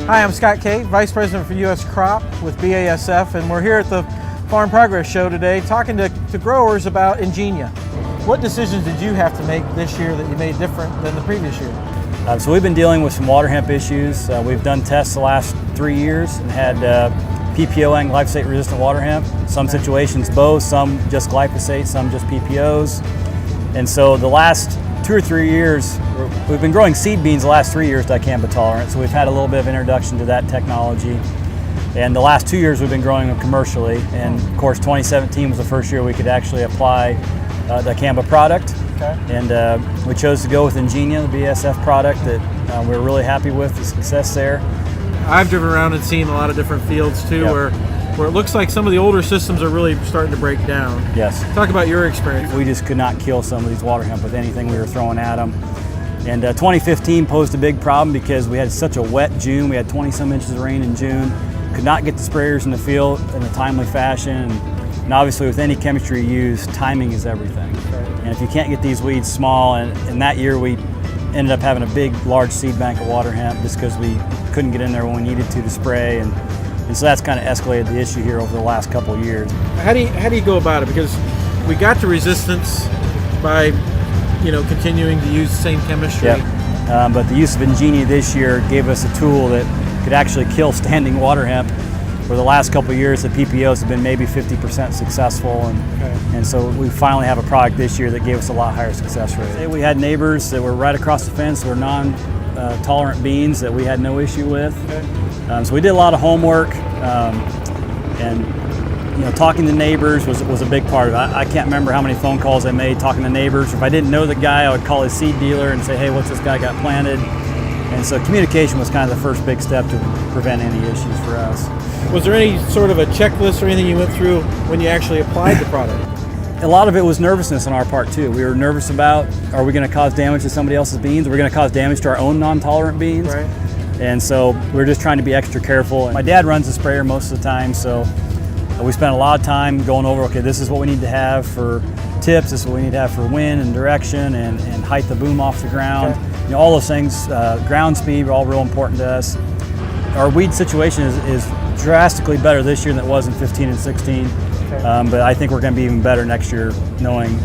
Hi, I'm Scott Kate, Vice President for U.S. Crop with BASF, and we're here at the Farm Progress Show today talking to growers about Engenia. What decisions did you have to make this year that you made different than the previous year? So we've been dealing with some Waterhemp issues. We've done tests the last 3 years and had PPO and glyphosate-resistant Waterhemp. Some situations both, some just glyphosate, some just PPOs. And so the last 2 or 3 years, we've been growing seed beans the last 3 years dicamba tolerant, so we've had a little bit of introduction to that technology. And the last 2 years we've been growing them commercially, and of course 2017 was the first year we could actually apply dicamba product. Okay. And we chose to go with Engenia, the BASF product that we're really happy with the success there. I've driven around and seen a lot of different fields too, Yep. where it looks like some of the older systems are really starting to break down. Yes. Talk about your experience. We just could not kill some of these Waterhemp with anything we were throwing at them. And 2015 posed a big problem because we had such a wet June. We had 20-some inches of rain in June. Could not get the sprayers in the field in a timely fashion. And obviously with any chemistry you use, timing is everything. Okay. And if you can't get these weeds small, and that year we ended up having a big, large seed bank of Waterhemp just because we couldn't get in there when we needed to spray. And so that's kind of escalated the issue here over the last couple of years. How do you go about it? Because we got to resistance by continuing to use the same chemistry. Yep. But the use of Engenia this year gave us a tool that could actually kill standing Waterhemp. For the last couple of years, the PPOs have been maybe 50% successful, and so we finally have a product this year that gave us a lot higher success rate. We had neighbors that were right across the fence that were non-tolerant beans that we had no issue with. Okay. So we did a lot of homework, and talking to neighbors was a big part of it. I can't remember how many phone calls I made talking to neighbors. If I didn't know the guy, I would call his seed dealer and say, hey, what's this guy got planted? And so communication was kind of the first big step to prevent any issues for us. Was there any sort of a checklist or anything you went through when you actually applied the product? A lot of it was nervousness on our part too. We were nervous about, are we going to cause damage to somebody else's beans? Are we going to cause damage to our own non-tolerant beans? Right. And so we're just trying to be extra careful. My dad runs the sprayer most of the time, so we spent a lot of time going over, okay, this is what we need to have for tips, this is what we need to have for wind and direction and height the boom off the ground. Okay. All those things, ground speed are all real important to us. Our weed situation is drastically better this year than it was in 15 and 16, okay. But I think we're going to be even better next year knowing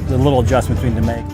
the little adjustments we need to make.